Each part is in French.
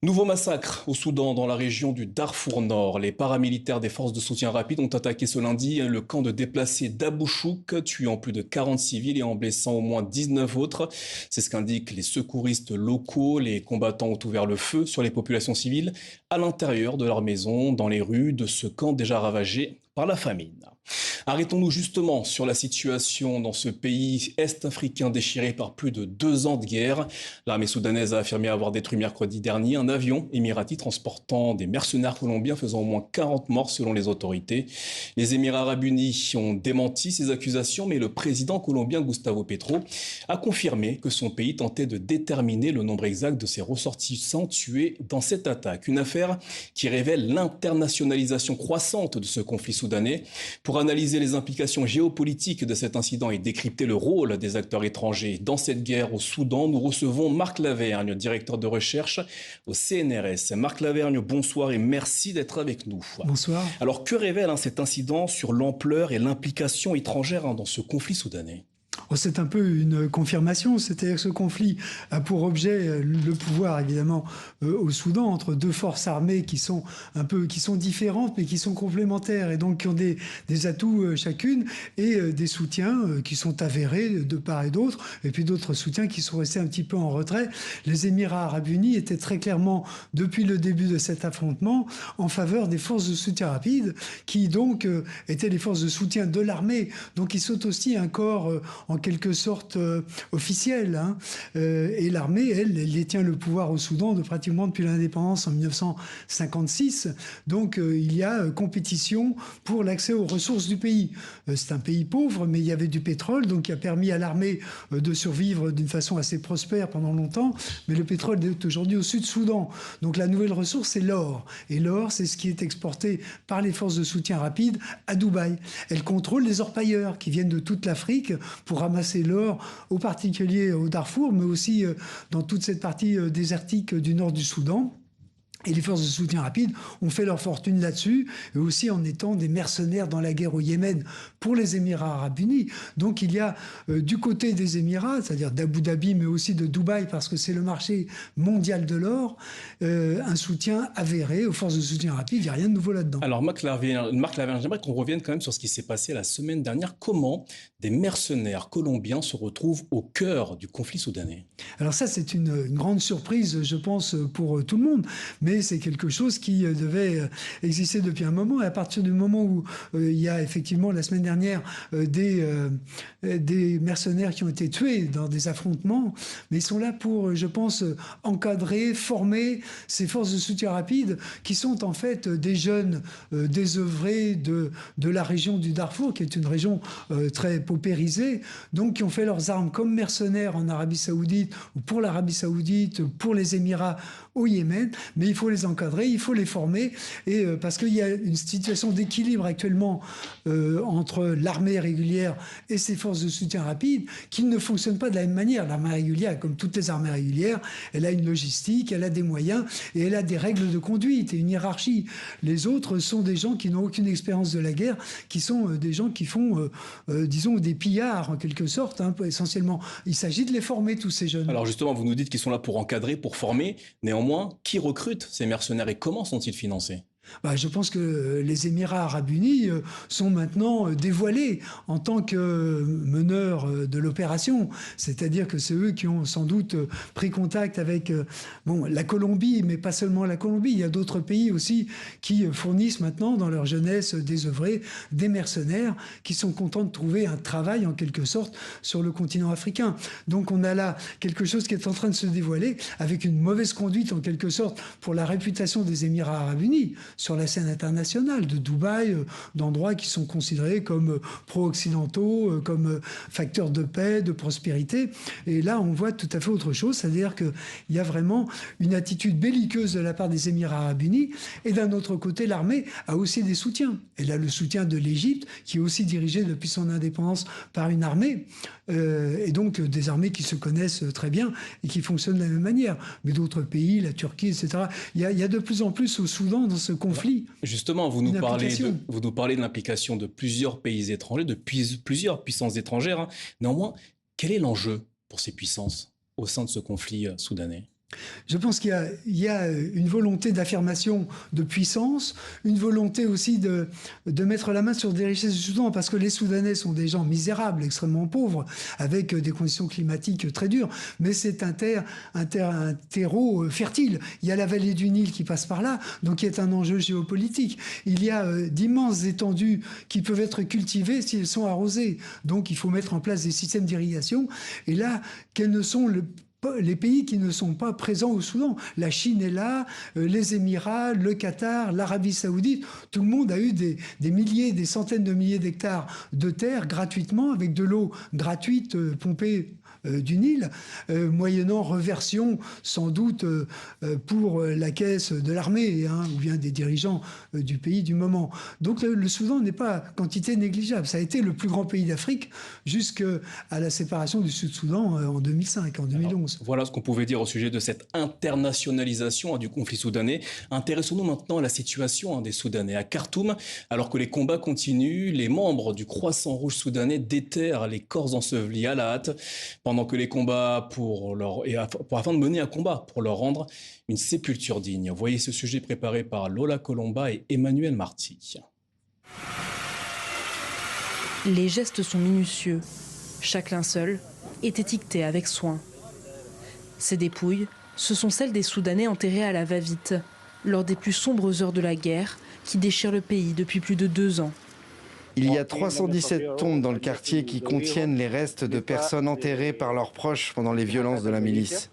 Nouveau massacre au Soudan, dans la région du Darfour Nord. Les paramilitaires des forces de soutien rapide ont attaqué ce lundi le camp de déplacés d'Abou Chouk, tuant plus de 40 civils et en blessant au moins 19 autres. C'est ce qu'indiquent les secouristes locaux. Les combattants ont ouvert le feu sur les populations civiles à l'intérieur de leur maison, dans les rues de ce camp déjà ravagé par la famine. Arrêtons-nous justement sur la situation dans ce pays est-africain déchiré par plus de 2 ans de guerre. L'armée soudanaise a affirmé avoir détruit mercredi dernier un avion émirati transportant des mercenaires colombiens faisant au moins 40 morts selon les autorités. Les Émirats arabes unis ont démenti ces accusations, mais le président colombien Gustavo Petro a confirmé que son pays tentait de déterminer le nombre exact de ses ressortissants tués dans cette attaque. Une affaire qui révèle l'internationalisation croissante de ce conflit soudanais. Pour analyser les implications géopolitiques de cet incident et décrypter le rôle des acteurs étrangers dans cette guerre au Soudan, nous recevons Marc Lavergne, directeur de recherche au CNRS. Marc Lavergne, bonsoir et merci d'être avec nous. Bonsoir. Alors que révèle cet incident sur l'ampleur et l'implication étrangère dans ce conflit soudanais ? C'est un peu une confirmation, c'est-à-dire que ce conflit a pour objet le pouvoir, évidemment, au Soudan, entre deux forces armées qui sont différentes, mais qui sont complémentaires, et donc qui ont des atouts chacune, et des soutiens qui sont avérés de part et d'autre, et puis d'autres soutiens qui sont restés un petit peu en retrait. Les Émirats arabes unis étaient très clairement, depuis le début de cet affrontement, en faveur des forces de soutien rapide, qui donc étaient les forces de soutien de l'armée, donc ils sont aussi un corps en quelque sorte officielle. Et l'armée, elle détient le pouvoir au Soudan pratiquement depuis l'indépendance en 1956. Donc il y a compétition pour l'accès aux ressources du pays. C'est un pays pauvre, mais il y avait du pétrole, donc qui a permis à l'armée de survivre d'une façon assez prospère pendant longtemps. Mais le pétrole est aujourd'hui au Sud-Soudan. Donc la nouvelle ressource, c'est l'or. Et l'or, c'est ce qui est exporté par les forces de soutien rapide à Dubaï. Elle contrôle les orpailleurs qui viennent de toute l'Afrique pour ramasser l'or, au particulier au Darfour, mais aussi dans toute cette partie désertique du nord du Soudan. Et les forces de soutien rapide ont fait leur fortune là-dessus, et aussi en étant des mercenaires dans la guerre au Yémen pour les Émirats arabes unis. Donc il y a du côté des Émirats, c'est-à-dire d'Abu Dhabi, mais aussi de Dubaï, parce que c'est le marché mondial de l'or, un soutien avéré aux forces de soutien rapide. Il n'y a rien de nouveau là-dedans. Alors Marc Lavergne, j'aimerais qu'on revienne quand même sur ce qui s'est passé la semaine dernière. Comment des mercenaires colombiens se retrouvent au cœur du conflit soudanais ? Alors ça, c'est une grande surprise, je pense, pour tout le monde. Mais c'est quelque chose qui devait exister depuis un moment. Et à partir du moment où il y a effectivement, la semaine dernière, des mercenaires qui ont été tués dans des affrontements, mais ils sont là pour, je pense, encadrer, former ces forces de soutien rapide qui sont en fait des jeunes désœuvrés de la région du Darfour, qui est une région très paupérisée, donc qui ont fait leurs armes comme mercenaires en Arabie Saoudite, ou pour l'Arabie Saoudite, pour les Émirats au Yémen, mais il faut les encadrer, il faut les former, et parce qu'il y a une situation d'équilibre actuellement entre l'armée régulière et ses forces de soutien rapide qui ne fonctionnent pas de la même manière. L'armée régulière, comme toutes les armées régulières, elle a une logistique, elle a des moyens, et elle a des règles de conduite et une hiérarchie. Les autres sont des gens qui n'ont aucune expérience de la guerre, qui sont des gens qui font, disons, des pillards en quelque sorte, essentiellement. Il s'agit de les former, tous ces jeunes. Alors justement, vous nous dites qu'ils sont là pour encadrer, pour former. Néanmoins, qui recrute ces mercenaires et comment sont-ils financés ? Je pense que les Émirats arabes unis sont maintenant dévoilés en tant que meneurs de l'opération. C'est-à-dire que c'est eux qui ont sans doute pris contact avec la Colombie, mais pas seulement la Colombie. Il y a d'autres pays aussi qui fournissent maintenant dans leur jeunesse désœuvrée des mercenaires qui sont contents de trouver un travail en quelque sorte sur le continent africain. Donc on a là quelque chose qui est en train de se dévoiler avec une mauvaise conduite en quelque sorte pour la réputation des Émirats arabes unis sur la scène internationale, de Dubaï, d'endroits qui sont considérés comme pro-occidentaux, comme facteurs de paix, de prospérité. Et là, on voit tout à fait autre chose, c'est-à-dire qu'il y a vraiment une attitude belliqueuse de la part des Émirats arabes unis. Et d'un autre côté, l'armée a aussi des soutiens. Elle a le soutien de l'Égypte, qui est aussi dirigée depuis son indépendance par une armée, et donc des armées qui se connaissent très bien et qui fonctionnent de la même manière. Mais d'autres pays, la Turquie, etc. Il y a de plus en plus au Soudan, dans ce conflit. Justement, vous nous parlez de l'implication de plusieurs pays étrangers, de plusieurs puissances étrangères. Néanmoins, quel est l'enjeu pour ces puissances au sein de ce conflit soudanais ? Je pense qu'il y a une volonté d'affirmation de puissance, une volonté aussi de mettre la main sur des richesses du Soudan, parce que les Soudanais sont des gens misérables, extrêmement pauvres, avec des conditions climatiques très dures, mais c'est un terreau fertile. Il y a la vallée du Nil qui passe par là, donc il y a un enjeu géopolitique. Il y a d'immenses étendues qui peuvent être cultivées si elles sont arrosées. Donc il faut mettre en place des systèmes d'irrigation. Et là, quels ne sont les pays qui ne sont pas présents au Soudan. La Chine est là, les Émirats, le Qatar, l'Arabie Saoudite. Tout le monde a eu des milliers, des centaines de milliers d'hectares de terre gratuitement, avec de l'eau gratuite pompée du Nil, moyennant reversion sans doute pour la caisse de l'armée, ou bien des dirigeants du pays du moment. Donc le Soudan n'est pas quantité négligeable. Ça a été le plus grand pays d'Afrique jusqu'à la séparation du Sud-Soudan en 2005, en 2011. Alors, voilà ce qu'on pouvait dire au sujet de cette internationalisation du conflit soudanais. Intéressons-nous maintenant à la situation des Soudanais. À Khartoum, alors que les combats continuent, les membres du Croissant Rouge soudanais déterrent les corps ensevelis à la hâte, pendant que les combats afin de mener un combat pour leur rendre une sépulture digne. Voyez ce sujet préparé par Lola Colomba et Emmanuel Marty. Les gestes sont minutieux. Chaque linceul est étiqueté avec soin. Ces dépouilles, ce sont celles des Soudanais enterrés à la va-vite, lors des plus sombres heures de la guerre qui déchire le pays depuis plus de 2 ans. Il y a 317 tombes dans le quartier qui contiennent les restes de personnes enterrées par leurs proches pendant les violences de la milice.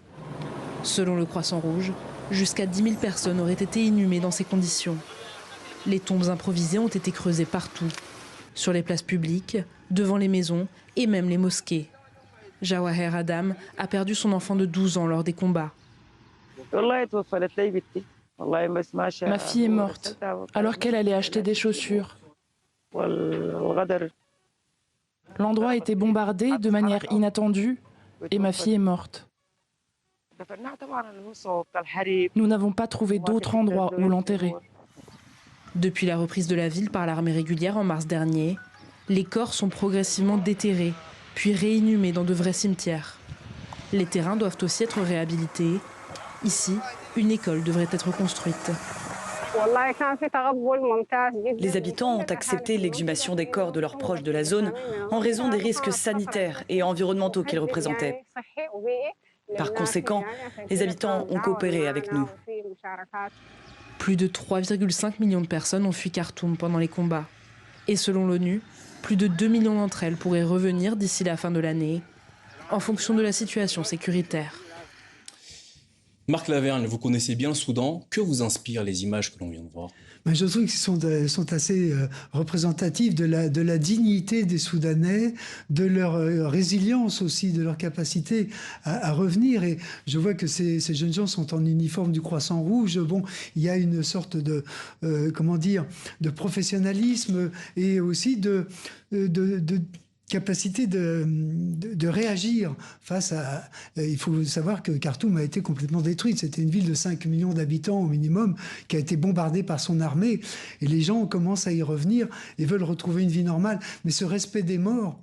Selon le Croissant Rouge, jusqu'à 10 000 personnes auraient été inhumées dans ces conditions. Les tombes improvisées ont été creusées partout, sur les places publiques, devant les maisons et même les mosquées. Jawaher Adam a perdu son enfant de 12 ans lors des combats. Ma fille est morte alors qu'elle allait acheter des chaussures. L'endroit a été bombardé de manière inattendue et ma fille est morte. Nous n'avons pas trouvé d'autre endroit où l'enterrer. Depuis la reprise de la ville par l'armée régulière en mars dernier, les corps sont progressivement déterrés, puis réinhumés dans de vrais cimetières. Les terrains doivent aussi être réhabilités. Ici, une école devrait être construite. Les habitants ont accepté l'exhumation des corps de leurs proches de la zone en raison des risques sanitaires et environnementaux qu'ils représentaient. Par conséquent, les habitants ont coopéré avec nous. Plus de 3,5 millions de personnes ont fui Khartoum pendant les combats. Et selon l'ONU, plus de 2 millions d'entre elles pourraient revenir d'ici la fin de l'année, en fonction de la situation sécuritaire. Marc Lavergne, vous connaissez bien le Soudan. Que vous inspirent les images que l'on vient de voir? Je trouve qu'ils sont assez représentatifs de la dignité des Soudanais, de leur résilience aussi, de leur capacité à revenir. Et je vois que ces jeunes gens sont en uniforme du Croissant Rouge. Bon, il y a une sorte de professionnalisme et aussi de capacité de réagir face à... Il faut savoir que Khartoum a été complètement détruite. C'était une ville de 5 millions d'habitants au minimum qui a été bombardée par son armée. Et les gens commencent à y revenir et veulent retrouver une vie normale. Mais ce respect des morts...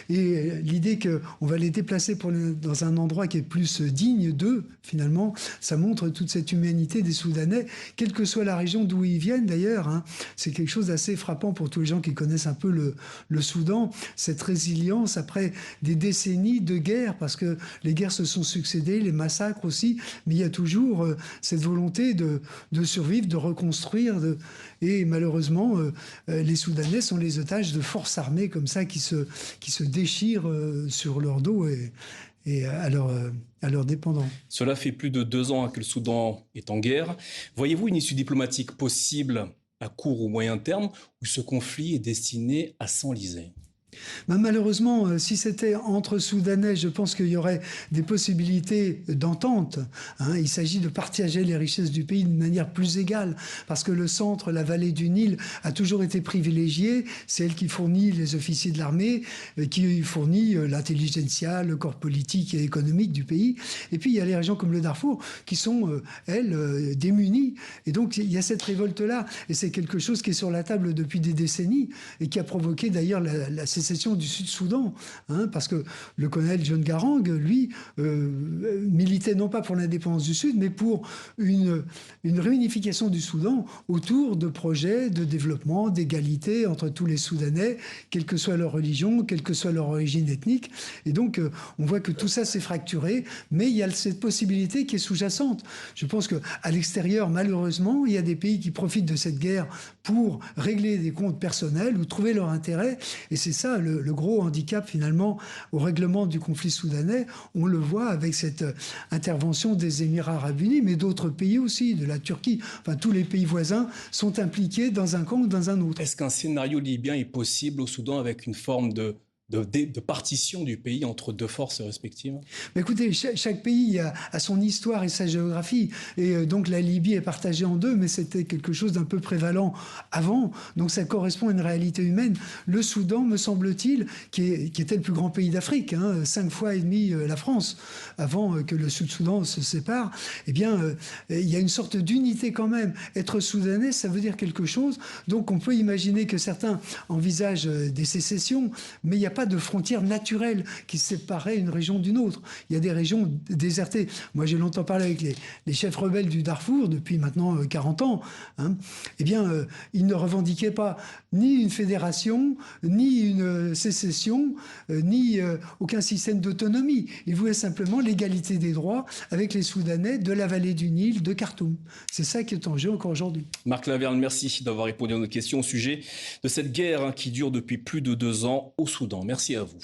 et l'idée qu'on va les déplacer dans un endroit qui est plus digne d'eux, finalement, ça montre toute cette humanité des Soudanais, quelle que soit la région d'où ils viennent d'ailleurs. C'est quelque chose d'assez frappant pour tous les gens qui connaissent un peu le Soudan, cette résilience après des décennies de guerre, parce que les guerres se sont succédées, les massacres aussi, mais il y a toujours cette volonté de survivre, de reconstruire, et malheureusement, les Soudanais sont les otages de forces armées comme ça qui se déchirent sur leur dos et à leurs dépendants. Cela fait plus de 2 ans que le Soudan est en guerre. Voyez-vous une issue diplomatique possible à court ou moyen terme où ce conflit est destiné à s'enliser? Malheureusement, si c'était entre Soudanais, je pense qu'il y aurait des possibilités d'entente. Il s'agit de partager les richesses du pays d'une manière plus égale, parce que le centre, la vallée du Nil, a toujours été privilégiée. C'est elle qui fournit les officiers de l'armée, qui fournit l'intelligentsia, le corps politique et économique du pays. Et puis il y a les régions comme le Darfour qui sont, elles, démunies. Et donc il y a cette révolte-là, et c'est quelque chose qui est sur la table depuis des décennies et qui a provoqué d'ailleurs la sécession sécession du Sud-Soudan, hein, parce que le colonel John Garang, lui, militait non pas pour l'indépendance du Sud, mais pour une réunification du Soudan autour de projets de développement, d'égalité entre tous les Soudanais, quelle que soit leur religion, quelle que soit leur origine ethnique. Et donc, on voit que tout ça s'est fracturé, mais il y a cette possibilité qui est sous-jacente. Je pense qu'à l'extérieur, malheureusement, il y a des pays qui profitent de cette guerre pour régler des comptes personnels ou trouver leur intérêt. Et c'est ça le gros handicap, finalement, au règlement du conflit soudanais. On le voit avec cette intervention des Émirats arabes unis, mais d'autres pays aussi, de la Turquie. Enfin, tous les pays voisins sont impliqués dans un camp ou dans un autre. Est-ce qu'un scénario libyen est possible au Soudan avec une forme de partition du pays entre deux forces respectives? Mais écoutez, chaque pays a son histoire et sa géographie. Et donc la Libye est partagée en deux, mais c'était quelque chose d'un peu prévalent avant. Donc ça correspond à une réalité humaine. Le Soudan, me semble-t-il, qui était le plus grand pays d'Afrique, 5 fois et demi la France, avant que le Sud-Soudan se sépare, eh bien, il y a une sorte d'unité quand même. Être soudanais, ça veut dire quelque chose. Donc on peut imaginer que certains envisagent des sécessions, mais il n'y a pas de frontière naturelle qui séparait une région d'une autre. Il y a des régions désertées. Moi, j'ai longtemps parlé avec les chefs rebelles du Darfour, depuis maintenant 40 ans. Eh bien, ils ne revendiquaient pas ni une fédération, ni une sécession, ni aucun système d'autonomie. Ils voulaient simplement l'égalité des droits avec les Soudanais de la vallée du Nil, de Khartoum. C'est ça qui est en jeu encore aujourd'hui. Marc Lavergne, merci d'avoir répondu à nos questions au sujet de cette guerre qui dure depuis plus de 2 ans au Soudan. Merci à vous.